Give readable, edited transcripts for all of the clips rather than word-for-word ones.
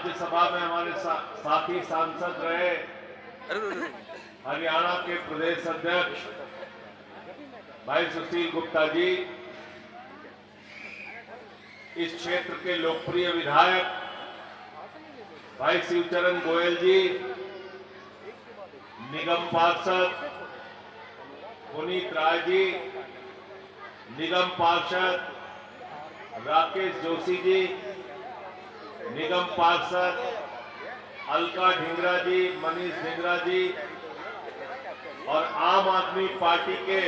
राज्यसभा में हमारे साथी सांसद रहे हरियाणा के प्रदेश अध्यक्ष भाई सुशील गुप्ता जी, इस क्षेत्र के लोकप्रिय विधायक भाई शिवचरण गोयल जी, निगम पार्षद पुनीत राय जी, निगम पार्षद राकेश जोशी जी, निगम पार्षद अलका ढींगरा जी, मनीष ढींगरा जी और आम आदमी पार्टी के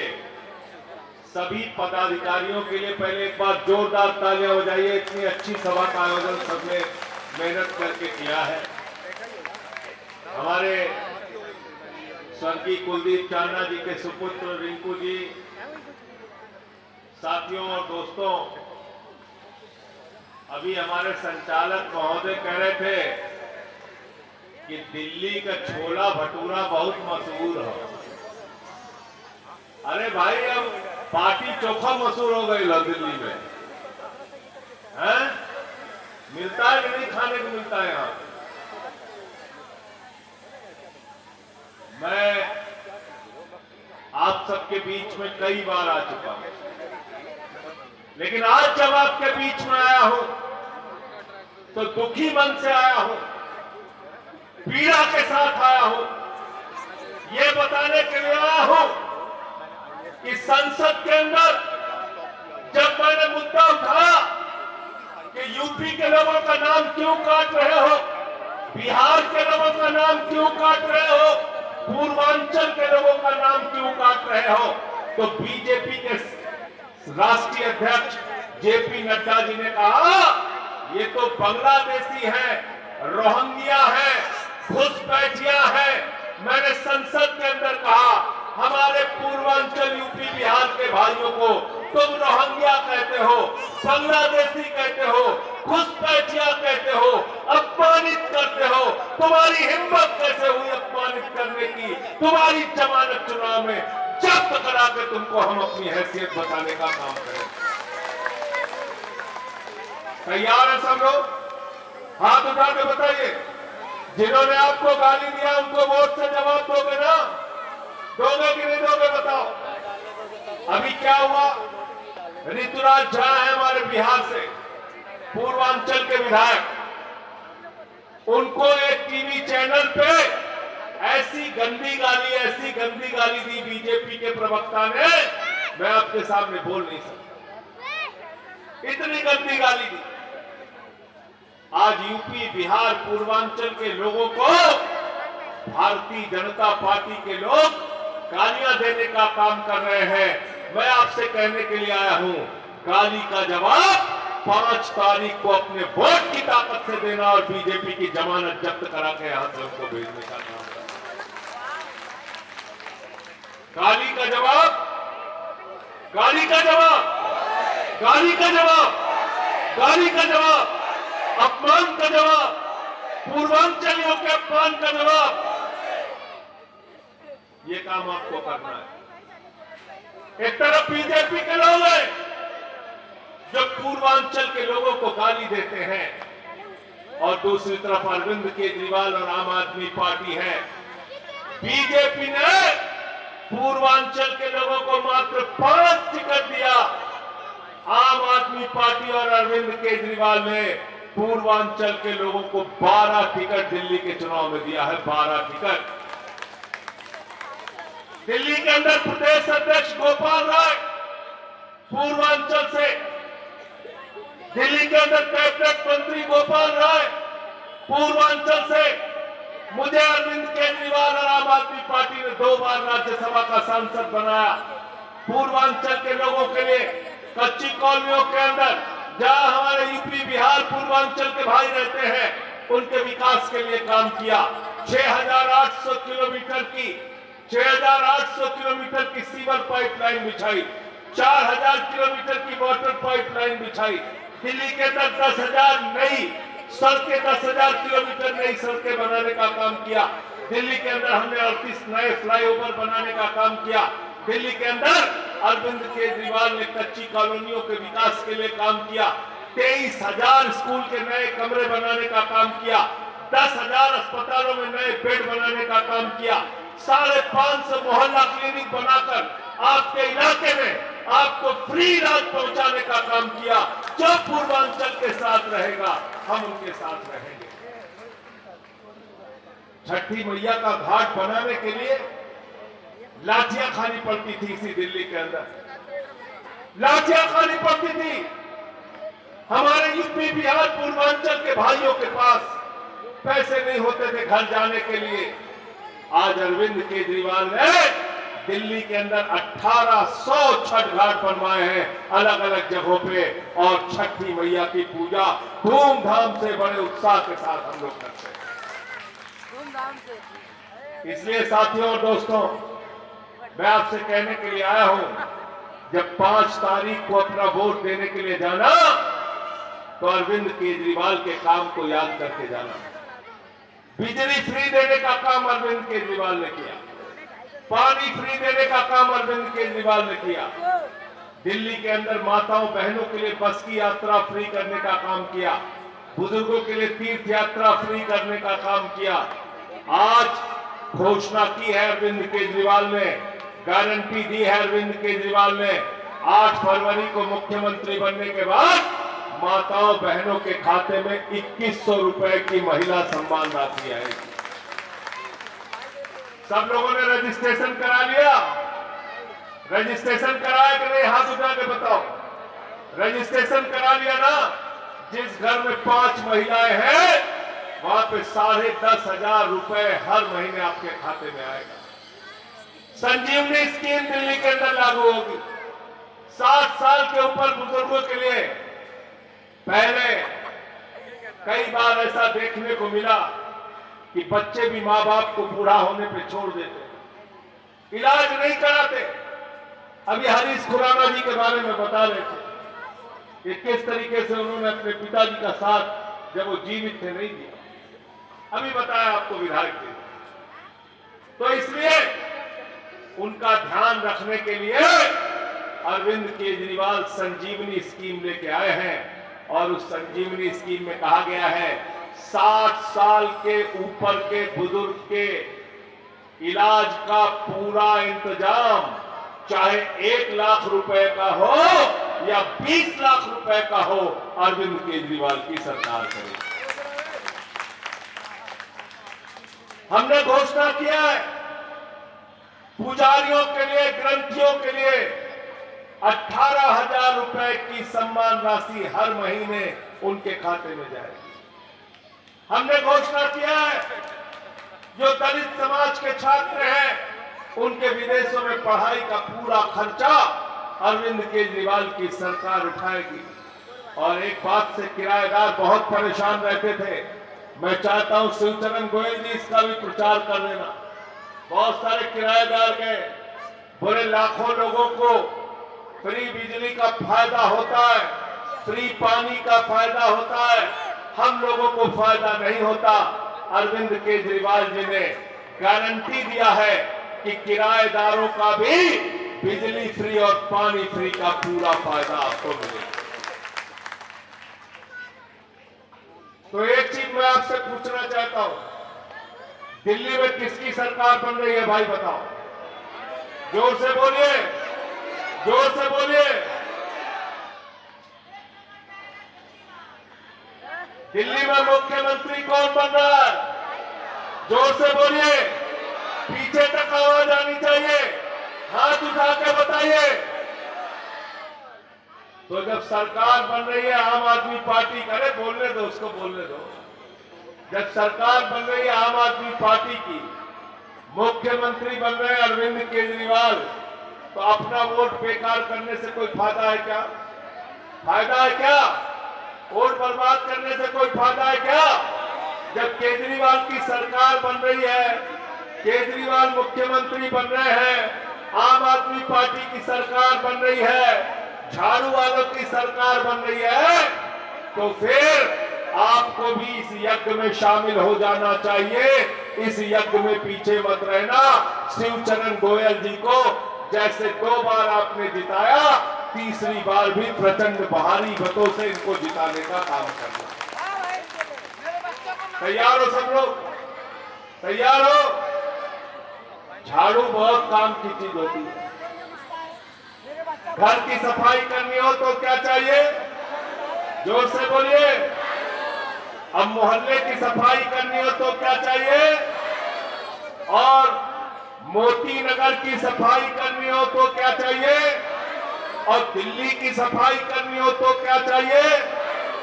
सभी पदाधिकारियों के लिए पहले एक बार जोरदार तालियां बजाइए। इतनी अच्छी सभा का आयोजन सबने मेहनत करके किया है। हमारे स्वर्गीय कुलदीप चांदना जी के सुपुत्र रिंकू जी, साथियों और दोस्तों, अभी हमारे संचालक महोदय कह रहे थे कि दिल्ली का छोला भटूरा बहुत मशहूर है। अरे भाई, अब पार्टी चोखा मशहूर हो गई है दिल्ली में, हैं? मिलता है कि नहीं? खाने को मिलता है यहाँ। मैं आप सबके बीच में कई बार आ चुका हूं, लेकिन आज जब आपके बीच में आया हूं तो दुखी मन से आया हूं, पीड़ा के साथ आया हूं। ये बताने के लिए आया हूं कि संसद के अंदर जब मैंने मुद्दा उठाया कि यूपी के लोगों का नाम क्यों काट रहे हो, बिहार के लोगों का नाम क्यों काट रहे हो, पूर्वांचल के लोगों का नाम क्यों काट रहे हो, तो बीजेपी के राष्ट्रीय अध्यक्ष जेपी नड्डा जी ने कहा ये तो बांग्लादेशी है, रोहिंग्या है, घुसपैठिया है। मैंने संसद के अंदर कहा हमारे पूर्वांचल यूपी बिहार के भाइयों को तुम रोहिंग्या कहते हो, बांग्लादेशी कहते हो, घुसपैठिया कहते हो, अपमानित करते हो। तुम्हारी हिम्मत कैसे हुई अपमानित करने की? तुम्हारी जमानत चुनाव में जब्त करा के तुमको हम अपनी हैसियत बताने का काम करें। तैयार है सब लोग? हाथ उठा के बताइए, जिन्होंने आपको गाली दिया उनको वोट से जवाब दोगे ना? दोगे कि नहीं दोगे? बताओ। अभी क्या हुआ? ऋतुराज झा है हमारे बिहार से, पूर्वांचल के विधायक, उनको एक टीवी चैनल पे ऐसी गंदी गाली दी बीजेपी के प्रवक्ता ने, मैं आपके सामने बोल नहीं सकता, इतनी गंदी गाली दी। आज यूपी बिहार पूर्वांचल के लोगों को भारतीय जनता पार्टी के लोग गालियां देने का काम कर रहे हैं। मैं आपसे कहने के लिए आया हूं, गाली का जवाब 5 तारीख को अपने वोट की ताकत से देना और बीजेपी की जमानत जब्त करा के यहां से उनको भेजने का काम करना। गाली का जवाब, गाली का जवाब, गाली का जवाब, गाली का जवाब, अपमान का जवाब, पूर्वांचलियों के अपमान का जवाब, ये काम आपको करना है। एक तरफ बीजेपी के लोग हैं जो पूर्वांचल के लोगों को गाली देते हैं और दूसरी तरफ अरविंद केजरीवाल और आम आदमी पार्टी है। बीजेपी ने पूर्वांचल के लोगों को मात्र 5 टिकट दिया, आम आदमी पार्टी और अरविंद केजरीवाल ने पूर्वांचल के लोगों को 12 टिकट दिल्ली के चुनाव में दिया है। 12 टिकट। दिल्ली के अंदर प्रदेश अध्यक्ष गोपाल राय पूर्वांचल से, दिल्ली के अंदर कैबिनेट मंत्री गोपाल राय पूर्वांचल से, मुझे अरविंद केजरीवाल और आम आदमी पार्टी ने 2 बार राज्यसभा का सांसद बनाया। पूर्वांचल के लोगों के लिए कच्ची कॉलोनियों के अंदर जहां हमारे यूपी बिहार पूर्वांचल के भाई रहते हैं, उनके विकास के लिए काम किया। 6,800 किलोमीटर की सीवर पाइपलाइन बिछाई, 4,000 किलोमीटर की वाटर पाइपलाइन बिछाई। दिल्ली के अंदर 10,000 नई सड़कें, 10,000 किलोमीटर नई सड़कें बनाने का काम किया। दिल्ली के अंदर हमने 38 नए फ्लाईओवर बनाने का काम किया। दिल्ली के अंदर अरविंद केजरीवाल ने कच्ची कॉलोनियों के विकास के लिए काम किया। 23,000 स्कूल के नए कमरे बनाने का काम किया, 10,000 अस्पतालों में नए बेड बनाने का काम किया, 550 मोहल्ला क्लिनिक बनाकर आपके इलाके में आपको फ्री इलाज पहुंचाने का काम किया। जो पूर्वांचल के साथ रहेगा हम उनके साथ रहेंगे। छठी मैया का घाट बनाने के लिए लाठियां खानी पड़ती थी, इसी दिल्ली के अंदर लाठियां खानी पड़ती थी। हमारे यूपी बिहार पूर्वांचल के भाइयों के पास पैसे नहीं होते थे घर जाने के लिए। आज अरविंद केजरीवाल ने दिल्ली के अंदर 1800 छठ घाट बनवाए हैं अलग अलग जगहों पे, और छठी मैया की पूजा धूमधाम से बड़े उत्साह के साथ हम लोग करते हैं। धूमधाम से। इसलिए साथियों और दोस्तों, मैं आपसे कहने के लिए आया हूं, जब 5 तारीख को अपना वोट देने के लिए जाना तो अरविंद केजरीवाल के काम को याद करके जाना। बिजली फ्री देने का काम अरविंद केजरीवाल ने किया, पानी फ्री देने का काम अरविंद केजरीवाल ने किया, दिल्ली के अंदर माताओं बहनों के लिए बस की यात्रा फ्री करने का काम किया, बुजुर्गों के लिए तीर्थ यात्रा फ्री करने का काम किया। आज घोषणा की है अरविंद केजरीवाल ने, गारंटी दी है अरविंद केजरीवाल ने, 8 फरवरी को मुख्यमंत्री बनने के बाद माताओं बहनों के खाते में 2100 रुपए की महिला सम्मान राशि आएगी। सब लोगों ने रजिस्ट्रेशन करा लिया? रजिस्ट्रेशन कराया कि नहीं? हाथ उठा के बताओ। रजिस्ट्रेशन करा लिया ना? जिस घर में 5 महिलाएं हैं वहां पे 10,500 रुपए हर महीने आपके खाते में आएगा। संजीवनी स्कीम दिल्ली के अंदर लागू होगी। 60 साल के ऊपर बुजुर्गों के लिए पहले कई बार ऐसा देखने को मिला कि बच्चे भी मां बाप को बूढ़ा होने पे छोड़ देते, इलाज नहीं कराते। अभी हरीश खुराना जी के बारे में बता रहे थे कि किस तरीके से उन्होंने अपने पिताजी का साथ जब वो जीवित थे नहीं दिया। अभी बताया आपको विधायक जी। तो इसलिए उनका ध्यान रखने के लिए अरविंद केजरीवाल संजीवनी स्कीम लेके आए हैं, और उस संजीवनी स्कीम में कहा गया है 60 साल के ऊपर के बुजुर्ग के इलाज का पूरा इंतजाम, चाहे 1 लाख रुपए का हो या 20 लाख रुपए का हो, अरविंद केजरीवाल की सरकार करेगी। हमने घोषणा किया है पुजारियों के लिए, ग्रंथियों के लिए 18,000 रुपए की सम्मान राशि हर महीने उनके खाते में जाएगी। हमने घोषणा किया है जो दलित समाज के छात्र हैं उनके विदेशों में पढ़ाई का पूरा खर्चा अरविंद केजरीवाल की सरकार उठाएगी। और एक बात से किराएदार बहुत परेशान रहते थे, मैं चाहता हूं शिवचरण गोयल जी इसका भी प्रचार कर देना। बहुत सारे किराएदार गए, बोले लाखों लोगों को फ्री बिजली का फायदा होता है, फ्री पानी का फायदा होता है, हम लोगों को फायदा नहीं होता। अरविंद केजरीवाल जी ने गारंटी दिया है कि किराएदारों का भी बिजली फ्री और पानी फ्री का पूरा फायदा आपको मिलेगा। तो एक चीज मैं आपसे पूछना चाहता हूं, दिल्ली में किसकी सरकार बन रही है भाई बताओ? जोर से बोलिए, जोर से बोलिए। दिल्ली में मुख्यमंत्री कौन बन रहा है? जोर से बोलिए, पीछे तक आवाज आनी चाहिए, हाथ उठा के बताइए। तो जब सरकार बन रही है आम आदमी पार्टी, करे बोलने दो उसको, बोलने दो। जब सरकार बन रही है आम आदमी पार्टी की, मुख्यमंत्री बन रहे हैं अरविंद केजरीवाल, तो अपना वोट बेकार करने से कोई फायदा है क्या? फायदा है क्या? वोट बर्बाद करने से कोई फायदा है क्या? जब केजरीवाल की सरकार बन रही है, केजरीवाल मुख्यमंत्री बन रहे हैं, आम आदमी पार्टी की सरकार बन रही है, झाड़ू वालों की सरकार बन रही है, तो फिर आपको भी इस यज्ञ में शामिल हो जाना चाहिए। इस यज्ञ में पीछे मत रहना। शिवचरण गोयल जी को जैसे 2 बार आपने जिताया, तीसरी बार भी प्रचंड भारी मतों से इनको जिताने का काम करना। तैयार हो सब लोग? तैयार हो? झाड़ू बहुत काम की चीज होती है। घर की सफाई करनी हो तो क्या चाहिए? जोर से बोलिए। अब मोहल्ले की सफाई करनी हो तो क्या चाहिए? और मोती नगर की सफाई करनी हो तो क्या चाहिए? और दिल्ली की सफाई करनी हो तो क्या चाहिए?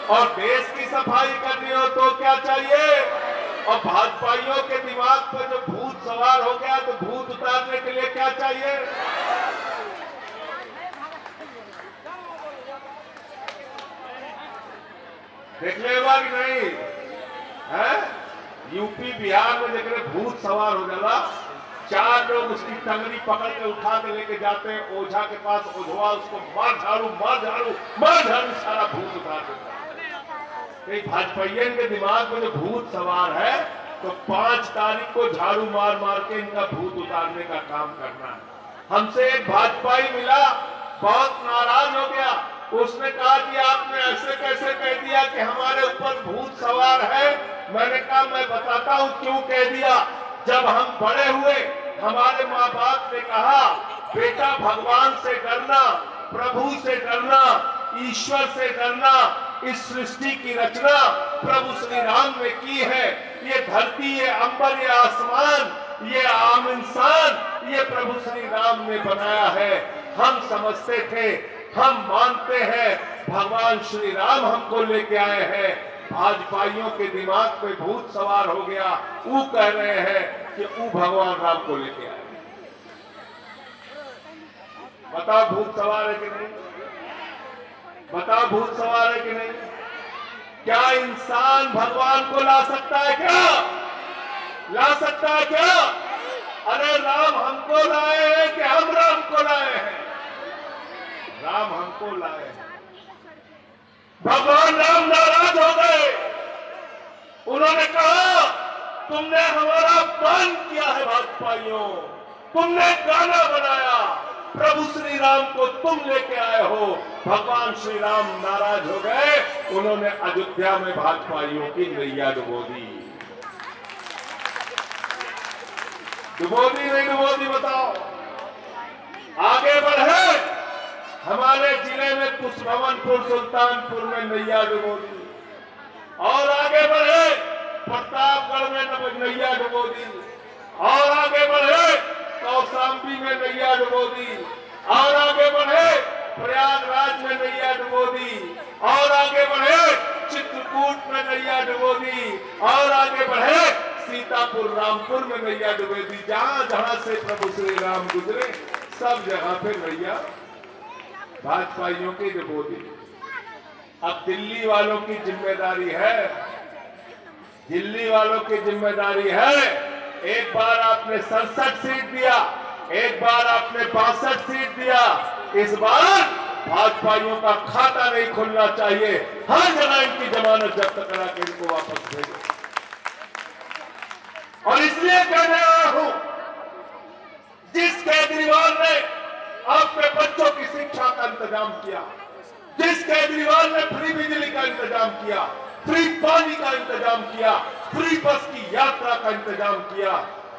और देश की सफाई करनी हो तो क्या चाहिए? और भाजपाइयों के दिमाग पर जो भूत सवार हो गया तो भूत उतारने के लिए क्या चाहिए? देख लेगा कि नहीं है? यूपी बिहार में देख रहे भूत सवार हो जाला, 4 लोग उसकी टंगरी पकड़ के उठा के लेके जाते हैं ओझा के पास। ओझवा उसको मार झाड़ू मार झाड़ू मार झाड़ू सारा भूत उतार देता है। भाजपाइयन के दिमाग में जो भूत सवार है तो 5 तारीख को झाड़ू मार मार के इनका भूत उतारने का काम करना है। हमसे एक भाजपाई मिला, बहुत नाराज हो गया। उसने कहा कि आपने ऐसे कैसे कह दिया कि हमारे ऊपर भूत सवार है। मैंने कहा मैं बताता हूं क्यों कह दिया। जब हम बड़े हुए हमारे माँ बाप ने कहा बेटा भगवान से डरना, प्रभु से डरना, ईश्वर से डरना। इस सृष्टि की रचना प्रभु श्री राम ने की है। ये धरती, ये अंबर, ये आसमान, ये आम इंसान, ये प्रभु श्री राम ने बनाया है। हम समझते थे, हम मानते हैं भगवान श्री राम हमको लेके आए हैं। भाजपाइयों के दिमाग पे भूत सवार हो गया। वो कह रहे हैं कि वो भगवान राम को लेके आए। बताओ भूत सवार है कि नहीं? बताओ भूत सवार है कि नहीं? क्या इंसान भगवान को ला सकता है? क्या ला सकता है? क्या? अरे राम हमको लाए हैं कि हम राम को लाए हैं? राम हमको लाए हैं। भगवान राम नाराज हो गए। उन्होंने कहा तुमने हमारा अपमान किया है भाजपाइयों, तुमने गाना बनाया, प्रभु श्री राम को तुम लेके आए हो। भगवान श्री राम नाराज हो गए। उन्होंने अयोध्या में भाजपाइयों की नैया डुबो दी। डुबो दी नहीं डुबो दी? बताओ। आगे बढ़े, हमारे जिले में कुशभवनपुर सुल्तानपुर में नैया डुबो दी। और आगे बढ़े, प्रतापगढ़ में नैया डुबो दी। और आगे बढ़े, कौशाम्बी में नैया डुबो दी। और आगे बढ़े, प्रयागराज में नैया डुबो दी। और आगे बढ़े, चित्रकूट में नैया डुबो दी। और आगे बढ़े, सीतापुर रामपुर में नैया डुबो दी। जहां जहां से प्रभु श्री राम गुजरे सब जगह पे नैया भाजपाइयों की डुबो दी। अब दिल्ली वालों की जिम्मेदारी है, दिल्ली वालों की जिम्मेदारी है। एक बार आपने 67 सीट दिया, एक बार आपने 62 सीट दिया। इस बार भाजपाइयों का खाता नहीं खुलना चाहिए। हर जगह इनकी जमानत जब्त करा के इनको वापस भेजो। और इसलिए कहने आया हूं, जिस केजरीवाल ने अपने बच्चों की शिक्षा का इंतजाम किया, जिस केजरीवाल ने फ्री बिजली का इंतजाम किया, फ्री पानी का इंतजाम किया, फ्री बस की यात्रा का इंतजाम किया,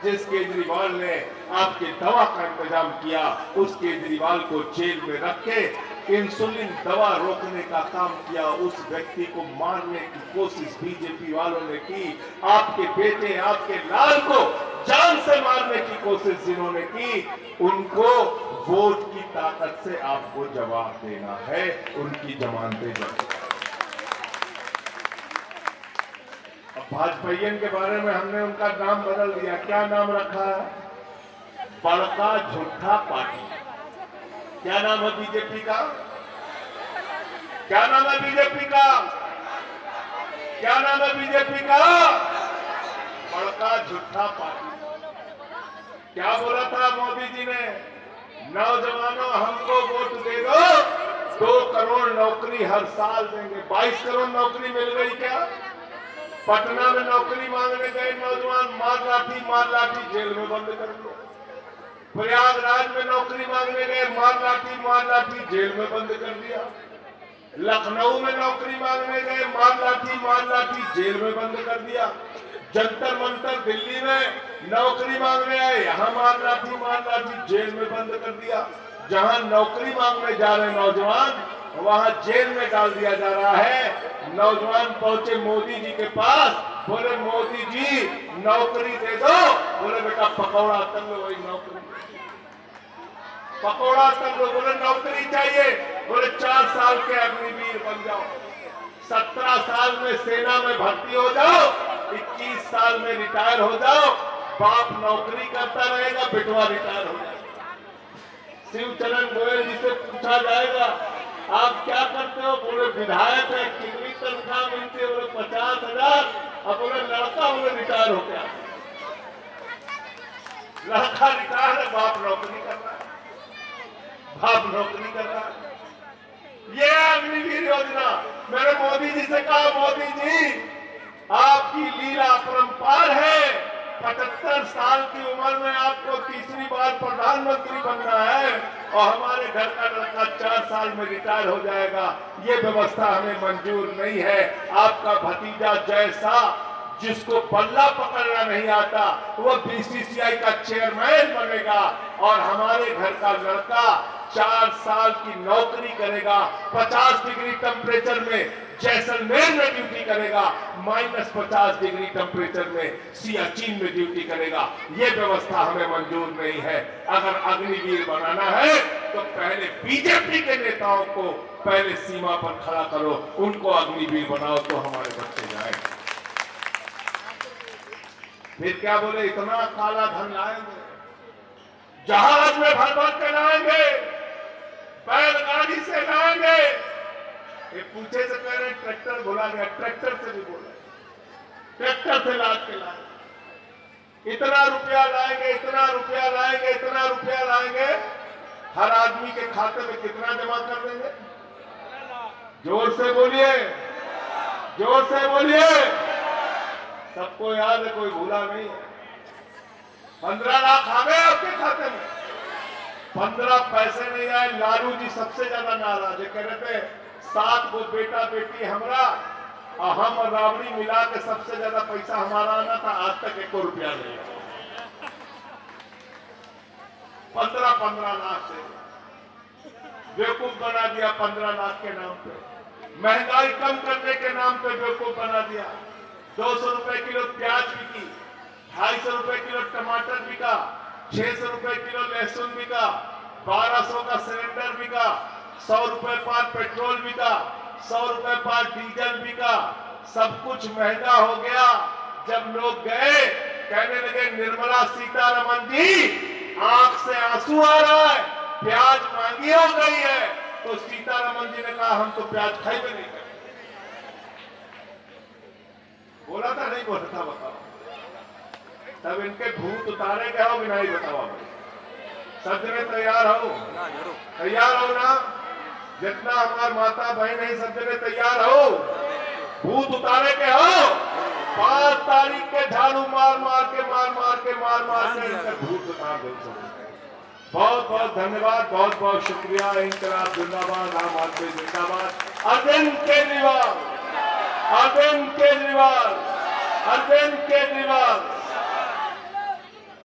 जिस केजरीवाल ने आपके दवा का इंतजाम किया, उस केजरीवाल को जेल में रख के इंसुलिन दवा रोकने का काम किया। उस व्यक्ति को मारने की कोशिश बीजेपी वालों ने की। आपके बेटे, आपके लाल को जान से मारने की कोशिश जिन्होंने की, उनको वोट की ताकत से आपको जवाब देना है। उनकी जमानतें जब्त। अब भाजपाइयन के बारे में हमने उनका नाम बदल दिया। क्या नाम रखा है? बड़का झूठा पार्टी। क्या नाम है बीजेपी का? क्या नाम है बीजेपी का? क्या नाम है बीजेपी का? बड़का झूठा पार्टी। क्या बोला था मोदी जी ने? नौजवानों हमको वोट दे दो, 2 करोड़ नौकरी हर साल देंगे। 22 करोड़ नौकरी मिल गई क्या? पटना में नौकरी मांगने गए नौजवान, मार लाठी जेल में बंद कर दिया। प्रयागराज में नौकरी मांगने गए, मार लाठी जेल में बंद कर दिया। लखनऊ में नौकरी मांगने गए, मार लाठी जेल में बंद कर दिया। जंतर मंतर दिल्ली में नौकरी मांगने आए, यहाँ मार लाठी जेल में बंद कर दिया। जहां नौकरी मांगने जा रहे नौजवान वहां जेल में डाल दिया जा रहा है। नौजवान पहुंचे मोदी जी के पास, बोले मोदी जी नौकरी दे दो। बोले बेटा पकौड़ा तल लो, वही नौकरी पकौड़ा तल लो। बोले नौकरी चाहिए, बोले 4 साल के अग्निवीर बन जाओ, 17 साल में सेना में भर्ती हो जाओ, 21 साल में रिटायर हो जाओ। बाप नौकरी करता रहेगा, बेटवा रिटायर हो जाएगा। शिवचरण गोयल जी से पूछा जाएगा आप क्या करते हो? बोले विधायक है, कितनी तनख्वाह मिलती है? बोले 50,000। अब बोले लड़का, बोले रिटायर हो गया। लड़का रिटायर है, बाप नौकरी कर रहा है, बाप नौकरी कर रहा है। ये अग्निवीर योजना। मैंने मोदी जी से कहा मोदी जी आपकी लीला अपरंपार है। 75 साल की उम्र में आपको तीसरी बार प्रधानमंत्री बनना है और हमारे घर का लड़का 4 साल में रिटायर हो जाएगा। ये व्यवस्था हमें मंजूर नहीं है। आपका भतीजा जैसा जिसको बल्ला पकड़ना नहीं आता वो बीसीसीआई का चेयरमैन बनेगा और हमारे घर का लड़का 4 साल की नौकरी करेगा, 50 डिग्री टेम्परेचर में जैसलमेर में ड्यूटी करेगा, -50 डिग्री टेम्परेचर में सियाचिन में ड्यूटी करेगा। ये व्यवस्था हमें मंजूर नहीं है। अगर अग्निवीर बनाना है तो पहले बीजेपी के नेताओं को पहले सीमा पर खड़ा करो, उनको अग्निवीर बनाओ तो हमारे बच्चे जाएंगे। फिर क्या बोले इतना काला धन लाएंगे, जहाज में भर भर के लाएंगे, बैलगाड़ी से लाएंगे। ये पूछे से कह रहे ट्रैक्टर बोला गया, ट्रैक्टर से भी बोला, ट्रैक्टर से लाद के लाएंगे। इतना रुपया लाएंगे, इतना रुपया लाएंगे, इतना रुपया लाएंगे। हर आदमी के खाते में कितना जमा कर देंगे? जोर से बोलिए, जोर से बोलिए। सबको याद है, कोई भूला नहीं है। 15 लाख आ गए आपके खाते में, 15 पैसे नहीं आए। लालू जी सबसे ज्यादा नाराज है, कह रहे थे 7 गो बेटा बेटी हमारा और हम और राबड़ी मिला के सबसे ज्यादा पैसा हमारा आना था, आज तक 1 रुपया नहीं आया। 15 लाख से बेवकूफ बना दिया, 15 लाख के नाम पे। महंगाई कम करने के नाम पे बेवकूफ बना दिया। 200 रुपए किलो प्याज बिकी, 250 रुपए किलो टमाटर बिका, 600 रुपए किलो लहसुन बिका, 1200 का सिलेंडर बिका, 100 रुपए पार पेट्रोल बिका, 100 रुपए पार डीजल बिका। सब कुछ महंगा हो गया। जब लोग गए कहने लगे निर्मला सीतारमण जी आंख से आंसू आ रहा है, प्याज महंगी हो गई है, तो सीतारमण जी ने कहा हम तो प्याज खाई भी नहीं करते। बोला था नहीं बोला था? बताओ। तब इनके भूत उतारे गए हो कि नहीं? बताओ। सब जने तैयार हो? तैयार हो ना? जितना हमारे माता बहन है सब जने तैयार हो? भूत उतारे के हो? 5 तारीख के झाड़ू मार मार के इनके भूत उतार दो। बहुत बहुत धन्यवाद, बहुत बहुत शुक्रिया। इंकलाब जिंदाबाद, आम आदमी जिंदाबाद। अरविंद केजरीवाल, अरविंद केजरीवाल, अरविंद केजरीवाल।